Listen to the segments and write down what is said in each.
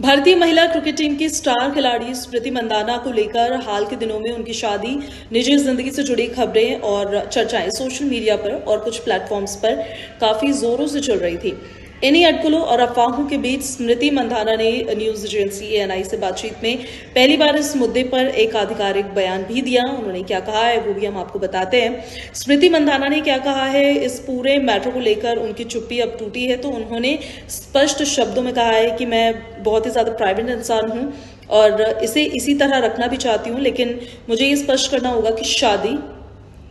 भारतीय महिला cricket team की स्टार खिलाड़ी स्मृति मंदाना को लेकर हाल के दिनों में उनकी शादी, निजी जिंदगी से जुड़ी खबरें और चर्चाएं सोशल मीडिया पर और कुछ प्लेटफॉर्म्स पर काफी जोरों से चल रही थी। इन्हीं अटकलों और अफवाहों के बीच स्मृति मंदाना ने न्यूज एजेंसी ANI से बातचीत में पहली बार इस मुद्दे पर एक आधिकारिक बयान भी दिया। उन्होंने क्या कहा है वो भी हम आपको बताते हैं। स्मृति मंदाना ने क्या कहा है इस पूरे मैटर को लेकर, उनकी चुप्पी अब टूटी है। तो उन्होंने स्पष्ट शब्दों में कहा है कि मैं बहुत ही ज्यादा प्राइवेट इंसान हूं और इसे इसी तरह रखना भी चाहती हूं, लेकिन मुझे ये स्पष्ट करना होगा कि शादी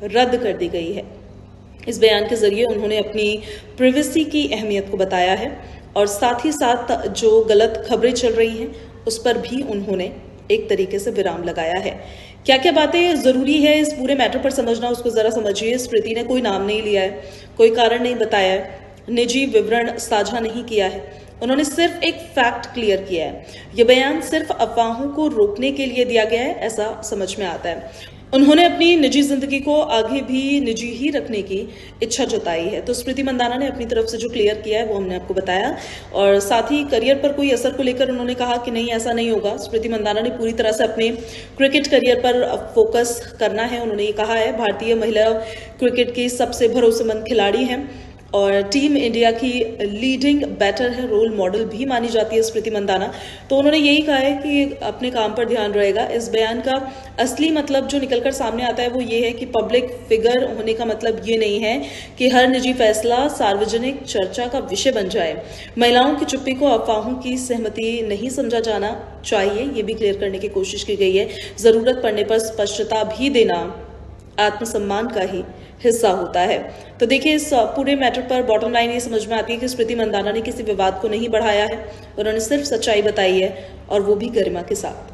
रद्द कर दी गई है। इस बयान के जरिए उन्होंने अपनी प्राइवेसी की अहमियत को बताया है और साथ ही साथ जो गलत खबरें चल रही हैं उस पर भी उन्होंने एक तरीके से विराम लगाया है। क्या क्या बातें जरूरी है इस पूरे मैटर पर समझना, उसको जरा समझिए। स्मृति ने कोई नाम नहीं लिया है, कोई कारण नहीं बताया है, निजी विवरण साझा नहीं किया है। उन्होंने सिर्फ एक फैक्ट क्लियर किया है। यह बयान सिर्फ अफवाहों को रोकने के लिए दिया गया है, ऐसा समझ में आता है। उन्होंने अपनी निजी जिंदगी को आगे भी निजी ही रखने की इच्छा जताई है। तो स्मृति मंदाना ने अपनी तरफ से जो क्लियर किया है वो हमने आपको बताया और साथ ही करियर पर कोई असर को लेकर उन्होंने कहा कि नहीं, ऐसा नहीं होगा। स्मृति मंदाना ने पूरी तरह से अपने क्रिकेट करियर पर फोकस करना है। उन्होंने ये कहा है भारतीय महिला क्रिकेट की सबसे भरोसेमंद खिलाड़ी हैं और टीम इंडिया की लीडिंग बैटर है, रोल मॉडल भी मानी जाती है स्मृति मंदाना। तो उन्होंने यही कहा है कि अपने काम पर ध्यान रहेगा। इस बयान का असली मतलब जो निकलकर सामने आता है वो ये है कि पब्लिक फिगर होने का मतलब ये नहीं है कि हर निजी फैसला सार्वजनिक चर्चा का विषय बन जाए। महिलाओं की चुप्पी को अफवाहों की सहमति नहीं समझा जाना चाहिए, ये भी क्लियर करने की कोशिश की गई है। जरूरत पड़ने पर स्पष्टता भी देना आत्मसम्मान का ही हिस्सा होता है। तो देखिए, इस पूरे मैटर पर बॉटम लाइन ये समझ में आती है कि स्मृति मंदाना ने किसी विवाद को नहीं बढ़ाया है, उन्होंने सिर्फ सच्चाई बताई है और वो भी गरिमा के साथ।